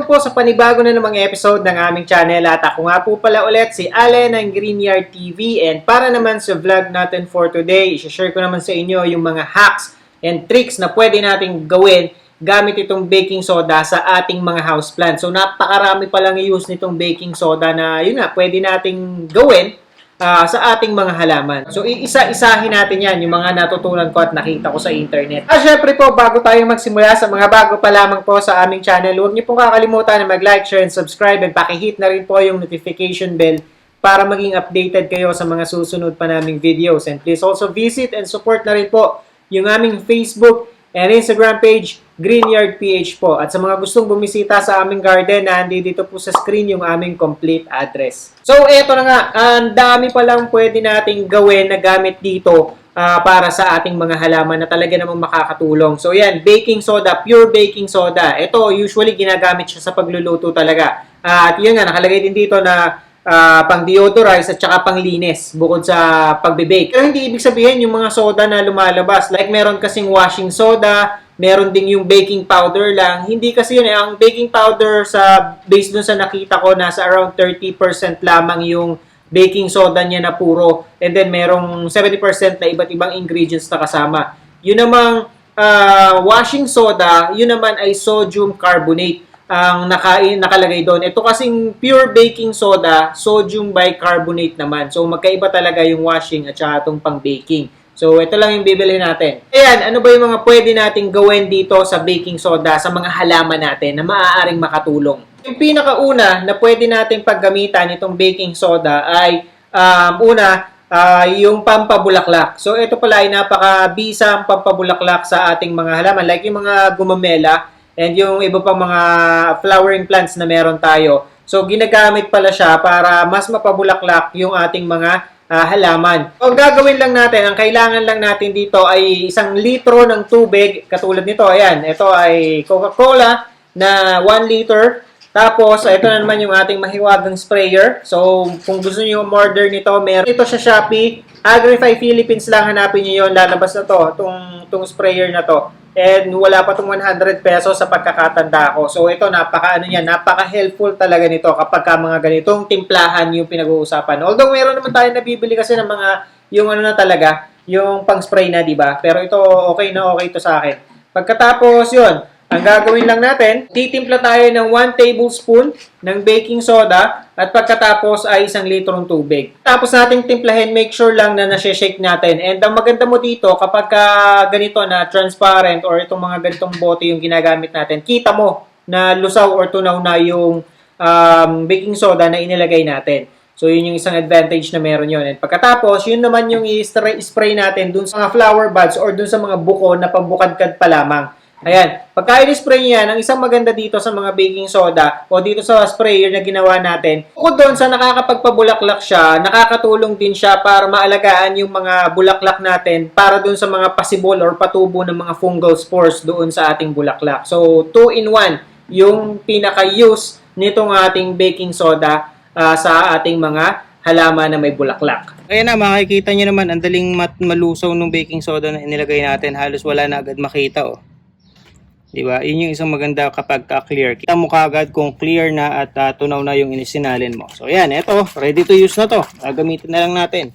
po sa panibago na namang episode ng aming channel at ako nga po pala ulit si Ale ng Greenyard TV and para naman sa vlog natin for today, i-share ko naman sa inyo yung mga hacks and tricks na pwede nating gawin gamit itong baking soda sa ating mga houseplant. So napakarami palang i-use nitong baking soda na yun nga, pwede nating gawin sa ating mga halaman. So, iisa-isahin natin yan, yung mga natutunan ko at nakita ko sa internet. Syempre po, bago tayo magsimula sa mga bago pa lamang po sa aming channel, huwag niyo pong kakalimutan na mag-like, share, and subscribe, and pakihit na rin po yung notification bell para maging updated kayo sa mga susunod pa naming videos. And please also visit and support na rin po yung aming Facebook and Instagram page, Greenyard PH po. At sa mga gustong bumisita sa aming garden, nandito po sa screen yung aming complete address. So, eto na nga. Ang dami palang pwede nating gawin na gamit dito para sa ating mga halaman na talaga namang makakatulong. So, yan. Baking soda. Pure baking soda. Ito, usually ginagamit siya sa pagluluto talaga. At yun nga, nakalagay din dito na pang deodorize at saka pang linis bukod sa pagbe-bake. Pero hindi ibig sabihin yung mga soda na lumalabas. Like meron kasing washing soda, meron ding yung baking powder lang. Hindi kasi yun eh. Ang baking powder based dun sa nakita ko, nasa around 30% lamang yung baking soda niya na puro. And then merong 70% na iba't ibang ingredients na kasama. Yun namang washing soda, yun naman ay sodium carbonate ang nakalagay doon. Ito kasing pure baking soda, sodium bicarbonate naman. So, magkaiba talaga yung washing at saka itong pang-baking. So, ito lang yung bibili natin. Ayan, ano ba yung mga pwede nating gawin dito sa baking soda sa mga halaman natin na maaaring makatulong? Yung pinakauna na pwede nating paggamitan itong baking soda ay yung pampabulaklak. So, ito pala ay napakabisang pampabulaklak sa ating mga halaman. Like yung mga gumamela, and yung iba pang mga flowering plants na meron tayo. So, ginagamit pala siya para mas mapabulaklak yung ating mga halaman. Ang gagawin lang natin, ang kailangan lang natin dito ay 1 litro ng tubig. Katulad nito, ayan. Ito ay Coca-Cola na 1 liter. Tapos, ito na naman yung ating mahiwagang sprayer. So, kung gusto niyo umorder nito, meron ito sa Shopee. Agrify Philippines lang, hanapin niyo yun. Lalabas na to, itong sprayer na to. And wala pa itong 100 pesos sa pagkakatanda ko. So ito, napaka-helpful talaga nito kapag mga ganitong timplahan yung pinag-uusapan. Although meron naman tayo nabibili kasi ng mga, yung ano na talaga, yung pang-spray na, di ba? Pero ito, okay na okay ito sa akin. Pagkatapos yun, ang gagawin lang natin, titimpla tayo ng 1 tablespoon ng baking soda at pagkatapos ay 1 litrong tubig. Tapos nating timplahin, make sure lang na nasi-shake natin. And ang maganda mo dito, kapag ganito na transparent or itong mga ganitong bote yung ginagamit natin, kita mo na lusaw or tunaw na yung baking soda na inilagay natin. So, yun yung isang advantage na meron yun. And pagkatapos, yun naman yung i-spray natin dun sa mga flower buds or dun sa mga buko na pabukadkad pa lamang. Ayan, pagka i-spray niya, ang isang maganda dito sa mga baking soda o dito sa sprayer na ginawa natin, bukod doon sa nakakapagpabulaklak siya, nakakatulong din siya para maalagaan yung mga bulaklak natin para doon sa mga pasibol or patubo ng mga fungal spores doon sa ating bulaklak. So, 2-in-1 yung pinaka-use nitong ating baking soda sa ating mga halaman na may bulaklak. Kaya na, makikita nyo naman, ang daling malusaw ng baking soda na inilagay natin. Halos wala na agad makita, oh. Diba? Yun yung isang maganda kapag clear. Kita mo kagad kung clear na at tunaw na yung inisinalin mo. So, yan. Ito. Ready to use na to. Gagamitin na lang natin.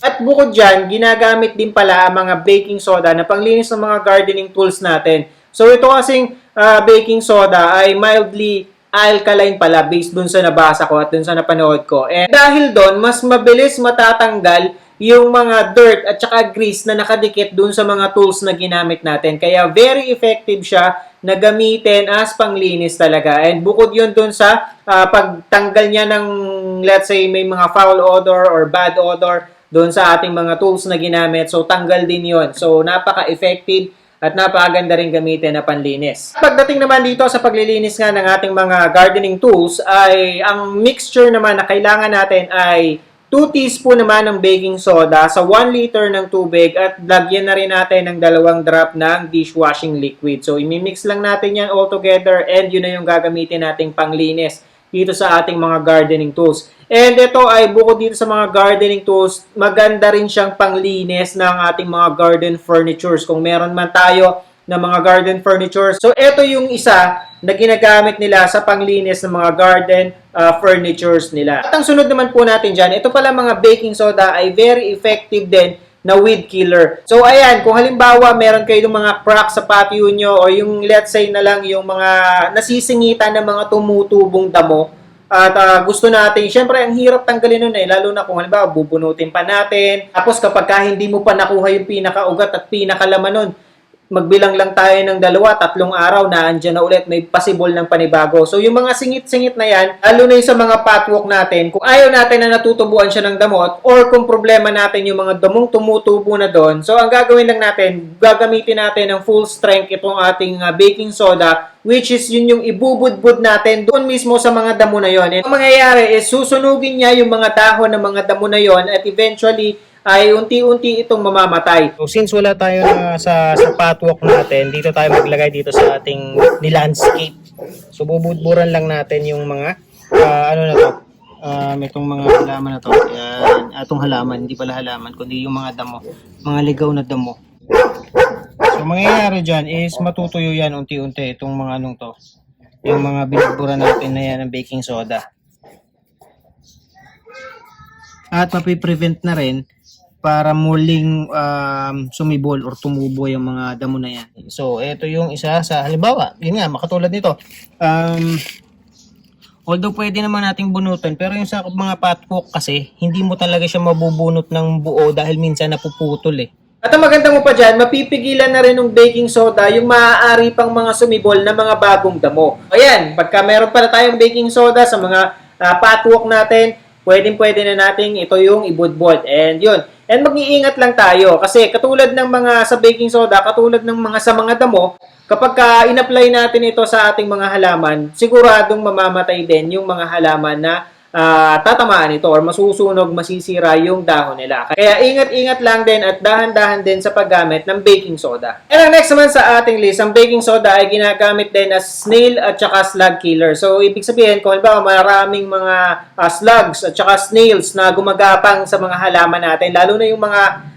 At bukod dyan, ginagamit din pala ang mga baking soda na panglinis ng mga gardening tools natin. So, ito kasing baking soda ay mildly alkaline pala based dun sa nabasa ko at dun sa napanood ko. And dahil dun, mas mabilis matatanggal yung mga dirt at saka grease na nakadikit dun sa mga tools na ginamit natin. Kaya very effective siya na gamitin as panglinis talaga. And bukod yun dun sa pagtanggal niya ng, let's say, may mga foul odor or bad odor dun sa ating mga tools na ginamit. So, tanggal din yun. So, napaka-effective at napakaganda rin gamitin na panlinis. Pagdating naman dito sa paglilinis nga ng ating mga gardening tools, ay ang mixture naman na kailangan natin ay 2 teaspoon naman ng baking soda sa 1 liter ng tubig at lagyan na rin natin ng 2 drop ng dishwashing liquid. So, imimix lang natin yan all together and yun na yung gagamitin nating panglinis dito sa ating mga gardening tools. And ito ay bukod dito sa mga gardening tools, maganda rin siyang panglinis ng ating mga garden furnitures. Kung meron man tayo ng mga garden furniture. So, ito yung isa na ginagamit nila sa panglinis ng mga garden furnitures nila. At ang sunod naman po natin dyan, ito pala mga baking soda ay very effective din na weed killer. So, ayan, kung halimbawa meron kayo ng mga crack sa patio nyo o yung let's say na lang yung mga nasisingitan ng mga tumutubong damo at gusto natin, syempre ang hirap tanggalin nun lalo na kung halimbawa bubunutin pa natin. Tapos kapag hindi mo pa nakuha yung pinakaugat at pinakalaman nun, magbilang lang tayo ng 2-3 araw na andyan na ulit, may possible ng panibago. So, yung mga singit-singit na yan, lalo na yung sa mga patwalk natin, kung ayaw natin na natutubuan siya ng damot, or kung problema natin yung mga damong tumutubo na doon, so, ang gagawin lang natin, gagamitin natin ng full strength itong ating baking soda, which is yun yung ibubudbud natin doon mismo sa mga damo na yon. And ang mangyayari is susunugin niya yung mga dahon ng mga damo na yon at eventually, ay unti-unti itong mamamatay. So since wala tayo sa patwalk natin, dito tayo maglagay dito sa ating ni-landscape. So bubudburan lang natin yung mga ano na to, itong mga halaman na to. Yan, atong halaman, hindi pala halaman, kundi yung mga damo, mga ligaw na damo. So mangyayari dyan is matutuyo yan unti-unti itong mga anong to. Yung mga binudburan natin na yan ng baking soda. At mapiprevent na rin para muling sumibol or tumubo yung mga damo na yan. So, ito yung isa sa halimbawa. Yun nga, makatulad nito. Although pwede naman nating bunutin, pero yung sa mga patwalk kasi, hindi mo talaga siya mabubunot ng buo dahil minsan napuputol At ang maganda mo pa dyan, mapipigilan na rin ng baking soda yung maaari pang mga sumibol na mga bagong damo. Ayan, pagka meron pala tayong baking soda sa mga patwalk natin, pwede na nating ito yung ibudbud. And yun. And mag-iingat lang tayo kasi katulad ng mga sa baking soda, katulad ng mga sa mga damo, kapag in-apply natin ito sa ating mga halaman, siguradong mamamatay din yung mga halaman na tatamaan ito or masusunog, masisira yung dahon nila. Kaya ingat-ingat lang din at dahan-dahan din sa paggamit ng baking soda. And ang next naman sa ating list, ang baking soda ay ginagamit din as snail at saka slug killer. So, ibig sabihin, kung halimbawa maraming mga slugs at saka snails na gumagapang sa mga halaman natin, lalo na yung mga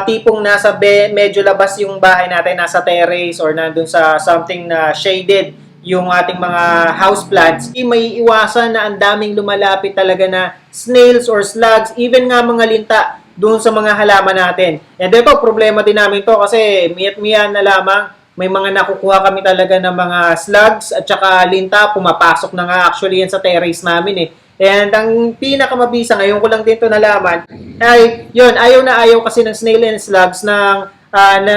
tipong nasa medyo labas yung bahay natin, nasa terrace or nandun sa something na shaded, yung ating mga house plants, may iwasan na ang daming lumalapit talaga na snails or slugs, even nga mga linta doon sa mga halaman natin. And ito, problema din namin to kasi miyat-miyan na lamang may mga nakukuha kami talaga ng mga slugs at saka linta, pumapasok na nga actually yan sa terrace namin And ang pinakamabisa, ngayon ko lang din to nalaman, ay yun, ayaw kasi ng snail and slugs na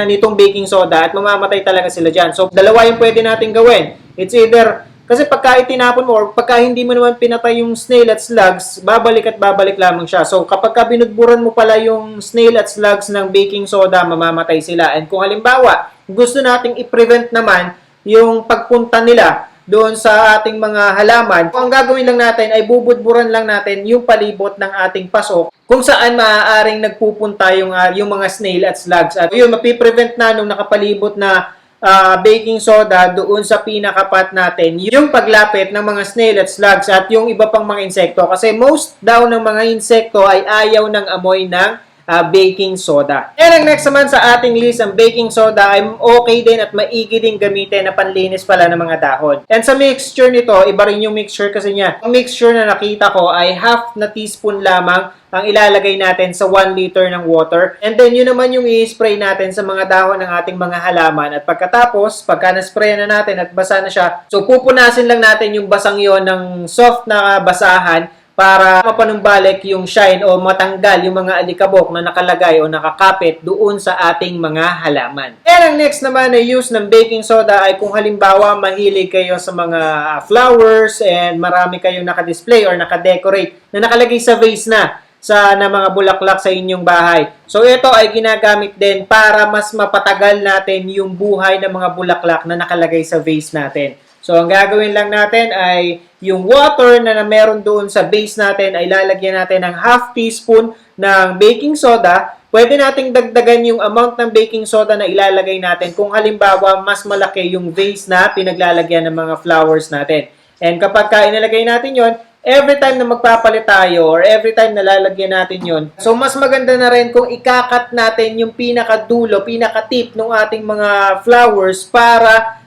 nitong baking soda at mamamatay talaga sila dyan. So, dalawa yung pwede natin gawin. It's either, kasi pagka itinapon mo or pagka hindi mo naman pinatay yung snail at slugs, babalik lamang siya. So, kapag binudburan mo pala yung snail at slugs ng baking soda, mamamatay sila. And kung halimbawa, gusto nating i-prevent naman yung pagpunta nila doon sa ating mga halaman, ang gagawin lang natin ay bubudburan lang natin yung palibot ng ating pasok kung saan maaaring nagpupunta yung mga snail at slugs. At yun, mapiprevent na nung nakapalibot na baking soda doon sa pinakapat natin yung paglapit ng mga snail at slugs at yung iba pang mga insekto. Kasi most daw ng mga insekto ay ayaw ng amoy ng baking soda. And ang next naman sa ating list, ang baking soda ay okay din at maigi din gamitin na panlinis pala ng mga dahon. And sa mixture nito, iba rin yung mixture kasi niya. Ang mixture na nakita ko ay half na teaspoon lamang ang ilalagay natin sa 1 liter ng water. And then yun naman yung i-spray natin sa mga dahon ng ating mga halaman. At pagkatapos, pagka na-spray na natin at basa na siya, so pupunasin lang natin yung basang yon ng soft na basahan para mapanumbalik yung shine o matanggal yung mga alikabok na nakalagay o nakakapit doon sa ating mga halaman. And ang next naman na use ng baking soda ay kung halimbawa mahilig kayo sa mga flowers and marami kayong nakadisplay or nakadecorate na nakalagay sa vase na mga bulaklak sa inyong bahay. So ito ay ginagamit din para mas mapatagal natin yung buhay ng mga bulaklak na nakalagay sa vase natin. So, ang gagawin lang natin ay yung water na meron doon sa base natin ay lalagyan natin ng half teaspoon ng baking soda. Pwede nating dagdagan yung amount ng baking soda na ilalagay natin kung halimbawa mas malaki yung vase na pinaglalagyan ng mga flowers natin. And kapag inilagay natin yon, every time na magpapalit tayo or every time na lalagyan natin yon. So, mas maganda na rin kung ikakat natin yung pinakadulo, pinaka-tip ng ating mga flowers para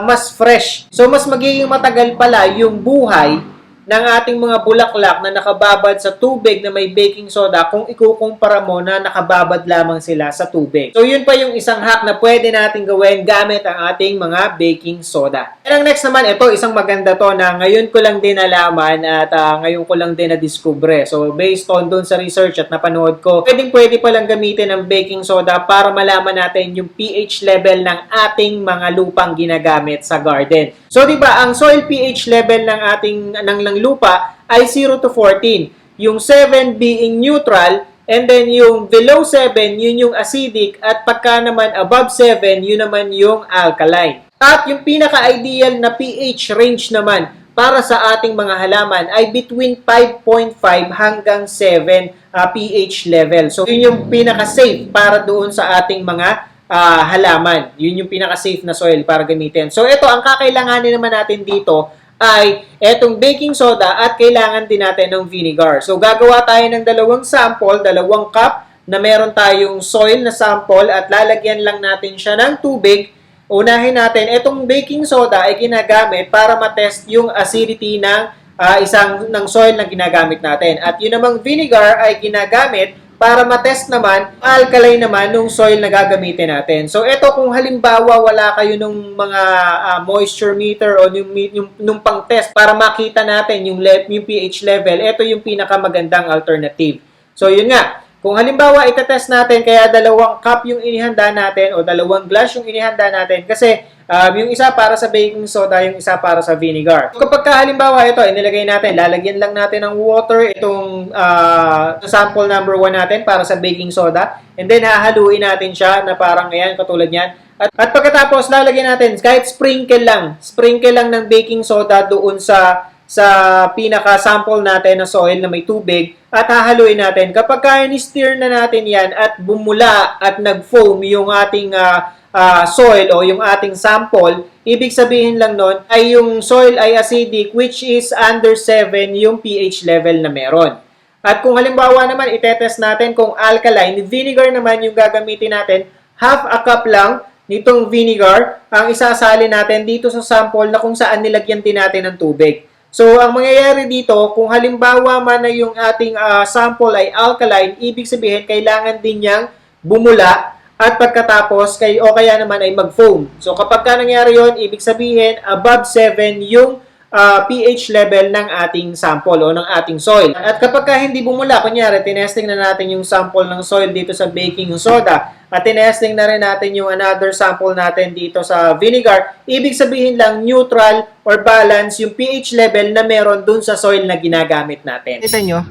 mas fresh. So, mas magiging matagal pala yung buhay ng ating mga bulaklak na nakababad sa tubig na may baking soda kung ikukumpara mo na nakababad lamang sila sa tubig. So, yun pa yung isang hack na pwede natin gawin gamit ang ating mga baking soda. And ang next naman, ito, isang maganda to na ngayon ko lang din nalaman at ngayon ko lang din na-discover. So, based on dun sa research at napanood ko, pwede palang gamitin ang baking soda para malaman natin yung pH level ng ating mga lupang ginagamit sa garden. So, di ba, ang soil pH level ng ating ng lupa ay 0 to 14. Yung 7 being neutral, and then yung below 7, yun yung acidic, at pagka naman above 7, yun naman yung alkaline. At yung pinaka-ideal na pH range naman para sa ating mga halaman ay between 5.5 hanggang 7 pH level. So, yun yung pinaka-safe para doon sa ating mga halaman. Yun yung pinaka-safe na soil para gamitin. So, ito, ang kakailanganin naman natin dito ay etong baking soda at kailangan din natin ng vinegar. So, gagawa tayo ng dalawang sample, dalawang cup na meron tayong soil na sample at lalagyan lang natin siya ng tubig. Unahin natin, etong baking soda ay ginagamit para matest yung acidity ng ng soil na ginagamit natin. At yun namang vinegar ay ginagamit para matest naman, alkaline naman nung soil na gagamitin natin. So, ito kung halimbawa wala kayo nung mga moisture meter o nung pang-test para makita natin yung pH level, ito yung pinakamagandang alternative. So, yun nga. Kung halimbawa itetest natin, kaya dalawang cup yung inihanda natin o dalawang glass yung inihanda natin kasi yung isa para sa baking soda, yung isa para sa vinegar. So, kapag halimbawa ito, inilagay natin, lalagyan lang natin ng water itong sample number 1 natin para sa baking soda, and then hahaluin natin siya na parang ayan, katulad yan. At pagkatapos, lalagyan natin kahit sprinkle lang ng baking soda doon sa pinaka-sample natin na soil na may tubig at hahaluin natin. Kapag ni-stir na natin yan at bumula at nag-foam yung ating soil o yung ating sample, ibig sabihin lang nun ay yung soil ay acidic, which is under 7 yung pH level na meron. At kung halimbawa naman itetest natin kung alkaline, vinegar naman yung gagamitin natin, half a cup lang nitong vinegar ang isasali natin dito sa sample na kung saan nilagyan din natin ng tubig. So, ang mangyayari dito, kung halimbawa man na yung ating sample ay alkaline, ibig sabihin, kailangan din niyang bumula at pagkatapos, o kaya naman ay mag-foam. So, kapag nangyari yon, ibig sabihin, above 7 yung pH level ng ating sample o ng ating soil. At kapag hindi bumula, kunyari, tinesting na natin yung sample ng soil dito sa baking soda at tinesting na rin natin yung another sample natin dito sa vinegar, ibig sabihin lang neutral or balance yung pH level na meron dun sa soil na ginagamit natin. Kita nyo,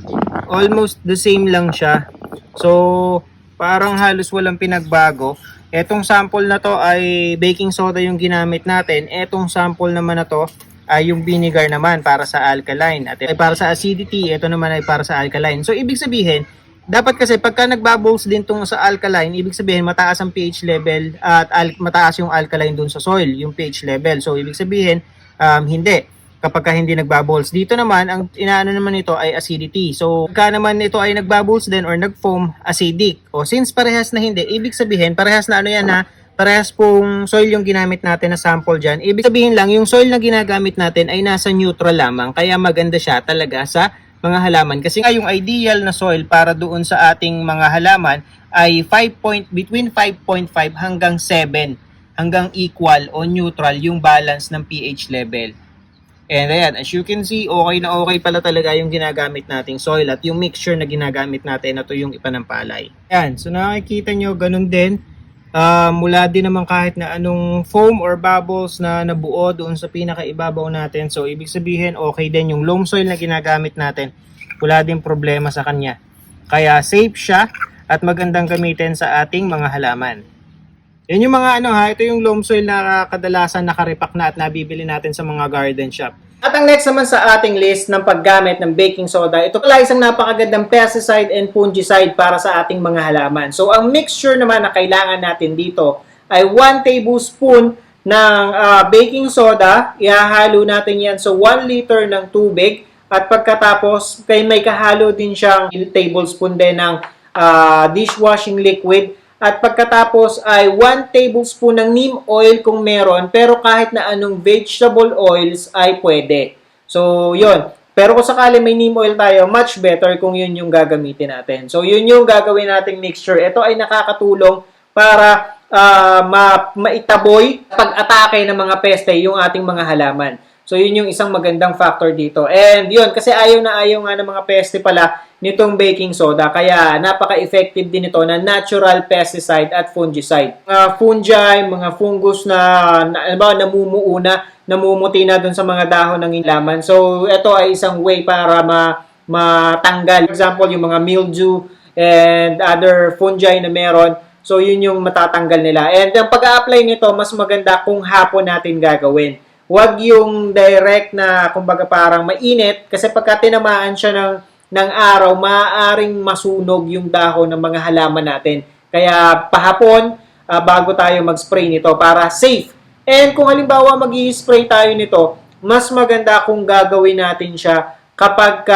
almost the same lang siya. So, parang halos walang pinagbago. Etong sample na to ay baking soda yung ginamit natin. Etong sample naman na to ay yung vinegar naman para sa alkaline. At ay para sa acidity, ito naman ay para sa alkaline. So, ibig sabihin, dapat kasi pagka nagbubbles din tong sa alkaline, ibig sabihin mataas ang pH level at mataas yung alkaline dun sa soil, yung pH level. So, ibig sabihin, hindi. Kapag hindi nagbubbles. Dito naman, ang inaano naman ito ay acidity. So, pagka naman ito ay nagbubbles din or nagfoam, acidic. O, since parehas na hindi, ibig sabihin, parehas na ano yan ha, parehas pong soil yung ginamit natin na sample dyan. Ibig sabihin lang, yung soil na ginagamit natin ay nasa neutral lamang. Kaya maganda siya talaga sa mga halaman. Kasi nga yung ideal na soil para doon sa ating mga halaman ay between 5.5 hanggang 7. Hanggang equal o neutral yung balance ng pH level. And ayan, as you can see, okay na okay pala talaga yung ginagamit nating soil at yung mixture na ginagamit natin, ito yung ipanampalay. Ayan, so nakikita nyo, ganun din. Mula din naman kahit na anong foam or bubbles na nabuo doon sa pinakaibabaw natin. So, ibig sabihin, okay din yung loam soil na ginagamit natin. Wala din problema sa kanya. Kaya, safe siya at magandang gamitin sa ating mga halaman. Yan yung mga ito yung loam soil na kadalasan nakaripak na at nabibili natin sa mga garden shop. At ang next naman sa ating list ng paggamit ng baking soda, ito pala isang napakagandang pesticide and fungicide para sa ating mga halaman. So, ang mixture naman na kailangan natin dito ay 1 tablespoon ng baking soda. Ihahalo natin yan sa 1 liter ng tubig At pagkatapos, may kahalo din siyang tablespoon din ng dishwashing liquid. At pagkatapos ay 1 tablespoon ng neem oil kung meron, pero kahit na anong vegetable oils ay pwede. So, yun. Pero kung sakali may neem oil tayo, much better kung yun yung gagamitin natin. So, yun yung gagawin nating mixture. Ito ay nakakatulong para maitaboy pag-atake ng mga peste yung ating mga halaman. So, yun yung isang magandang factor dito. And yun, kasi ayaw nga ng mga peste pala nitong baking soda. Kaya napaka-effective din ito na natural pesticide at fungicide. Mga fungi, mga fungus na namumuti na dun sa mga dahon ng halaman. So, ito ay isang way para matanggal. For example, yung mga mildew and other fungi na meron. So, yun yung matatanggal nila. And ang pag-a-apply nito, mas maganda kung hapon natin gagawin. Huwag yung direct na, kumbaga parang mainit, kasi pagka tinamaan siya ng araw, maaaring masunog yung dahon ng mga halaman natin. Kaya pahapon, bago tayo mag-spray nito para safe. And kung halimbawa mag-i-spray tayo nito, mas maganda kung gagawin natin siya kapag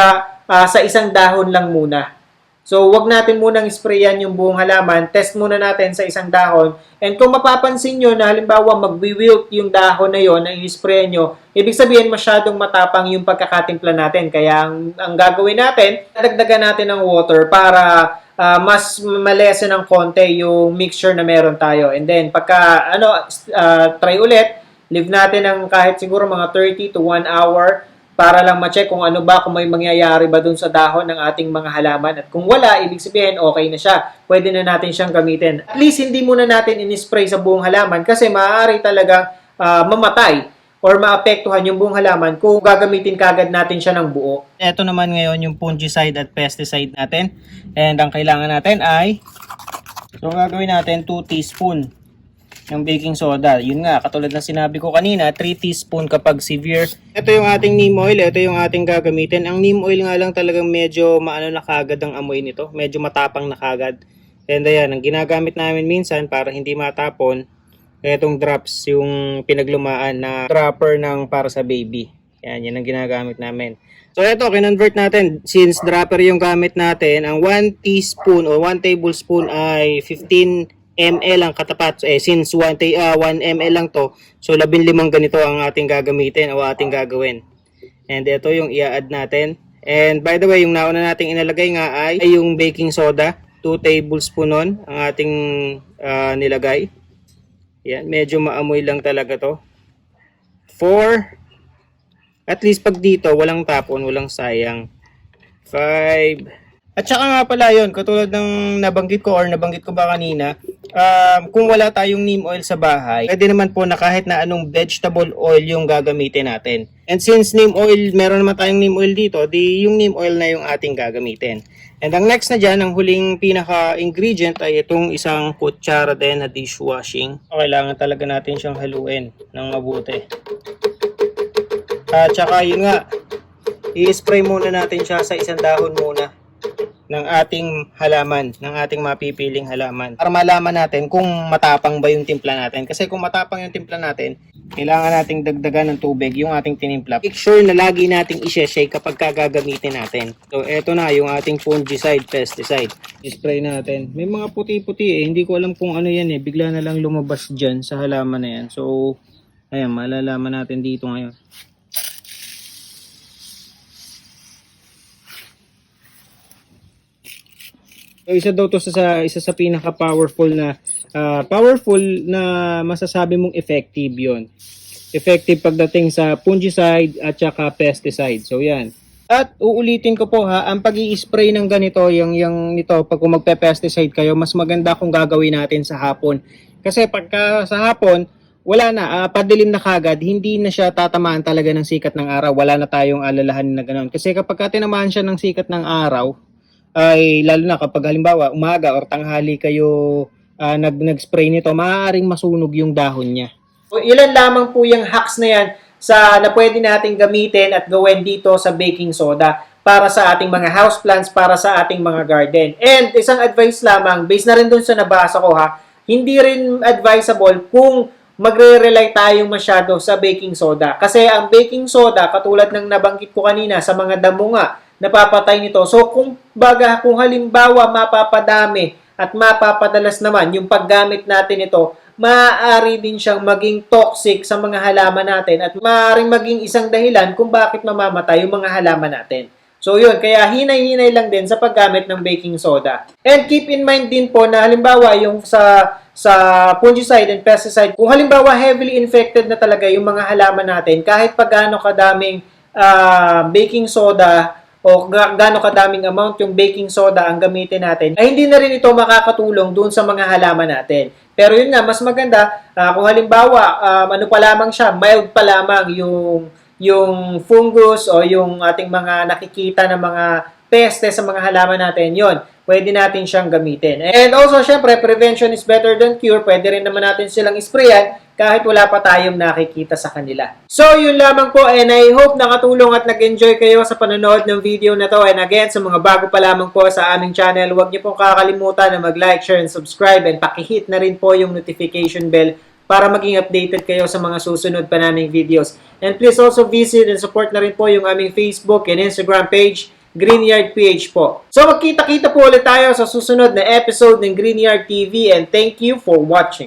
sa isang dahon lang muna. So, wag natin munang sprayan yung buong halaman. Test muna natin sa isang dahon. And kung mapapansin nyo na halimbawa magwi-wilt yung dahon na yon na i-spray nyo, ibig sabihin masyadong matapang yung pagkakatimpla natin. Kaya ang gagawin natin, dagdagan natin ng water para mas malesen ng konti yung mixture na meron tayo. And then, try ulit, leave natin ng kahit siguro mga 30 to 1 hour para lang ma-check kung ano ba, kung may mangyayari ba dun sa dahon ng ating mga halaman. At kung wala, ibig sabihin, okay na siya. Pwede na natin siyang gamitin. At least, hindi muna natin in-spray sa buong halaman kasi maaari talagang mamatay or maapektuhan yung buong halaman kung gagamitin kagad natin siya ng buo. Ito naman ngayon yung fungicide at pesticide natin. And ang kailangan natin ay, so gagawin natin 2 teaspoon ng baking soda. Yun nga, katulad ng sinabi ko kanina, 3 teaspoon kapag severe. Ito yung ating neem oil, ito yung ating gagamitin. Ang neem oil nga lang talagang medyo maano na kagad ang amoy nito. Medyo matapang na kagad. And ayan, ang ginagamit namin minsan para hindi matapon, itong drops, yung pinaglumaan na dropper ng para sa baby. Yan ang ginagamit namin. So ito, kinonvert natin. Since dropper yung gamit natin, ang 1 teaspoon o 1 tablespoon ay 15 ml ang katapat. Since 1 ml lang to, so 15 ganito ang ating gagamitin o ating gagawin. And ito yung i-add natin. And by the way, yung nauna nating inalagay nga ay yung baking soda. 2 tablespoon nun ang ating nilagay. Yan, medyo maamoy lang talaga to. 4, at least pag dito, walang tapon, walang sayang. 5, at saka nga pala yun, katulad ng nabanggit ko ba kanina, kung wala tayong neem oil sa bahay, pwede naman po na kahit na anong vegetable oil yung gagamitin natin. And since neem oil, meron naman tayong neem oil dito, di yung neem oil na yung ating gagamitin. And ang next na dyan, ang huling pinaka-ingredient ay itong isang kutsara din na dishwashing. Kailangan talaga natin siyang haluin ng mabuti. At saka yun nga, i-spray muna natin siya sa isang dahon muna ng ating halaman, ng ating mapipiling halaman. Para malaman natin kung matapang ba yung timpla natin. Kasi kung matapang yung timpla natin, kailangan nating dagdagan ng tubig yung ating tinimpla. Make sure na lagi nating i-shake kapag gagamitin natin. So, eto na yung ating fungicide, pesticide. I-spray natin. May mga puti-puti eh. Hindi ko alam kung ano yan eh. Bigla na lang lumabas dyan sa halaman na yan. So, ayan, malalaman natin dito ngayon. So, isa daw to isa sa pinaka powerful na masasabi mong effective 'yon. Effective pagdating sa fungicide at saka pesticide. So yan. At uulitin ko po ha, ang pag-i-spray ng ganito, yung nito pag kung magpe-pesticide kayo, mas maganda kung gagawin natin sa hapon. Kasi pagka sa hapon, wala na, padilim na kagad, hindi na siya tatamaan talaga ng sikat ng araw. Wala na tayong alalahanin na ganoon. Kasi kapag tinamaan siya ng sikat ng araw, ay lalo na kapag halimbawa umaga or tanghali kayo nag-spray nito, maaaring masunog yung dahon niya. So, ilan lamang po yung hacks na yan na pwede nating gamitin at gawin dito sa baking soda para sa ating mga houseplants, para sa ating mga garden. And isang advice lamang, based na rin dun sa nabasa ko ha, hindi rin advisable kung magre-rely tayo masyado sa baking soda. Kasi ang baking soda, katulad ng nabanggit ko kanina sa mga damo nga, napapatay nito. So kung halimbawa mapapadami at mapapadalas naman yung paggamit natin ito, maaari din siyang maging toxic sa mga halaman natin at maaaring maging isang dahilan kung bakit mamamatay yung mga halaman natin. So yun, kaya hinay-hinay lang din sa paggamit ng baking soda. And keep in mind din po na halimbawa yung sa fungicide and pesticide, kung halimbawa heavily infected na talaga yung mga halaman natin, kahit pa gaano kadaming baking soda o gaano kadaming amount yung baking soda ang gamitin natin, ay hindi na rin ito makakatulong dun sa mga halaman natin. Pero yun nga, mas maganda kung halimbawa ano pa lamang siya, mild pa lamang yung fungus o yung ating mga nakikita na mga peste sa mga halaman natin, yon pwede natin siyang gamitin. And also, syempre, prevention is better than cure. Pwede rin naman natin silang isprayan kahit wala pa tayong nakikita sa kanila. So, yun lamang po, and I hope nakatulong at nag-enjoy kayo sa panonood ng video na to. And again, sa mga bago pa lamang po sa aming channel, huwag niyo pong kakalimutan na mag-like, share, and subscribe, and pakihit na rin po yung notification bell para maging updated kayo sa mga susunod pa naming videos. And please also visit and support na rin po yung aming Facebook and Instagram page, Greenyard PH po. So magkita-kita po ulit tayo sa susunod na episode ng Greenyard TV, and thank you for watching.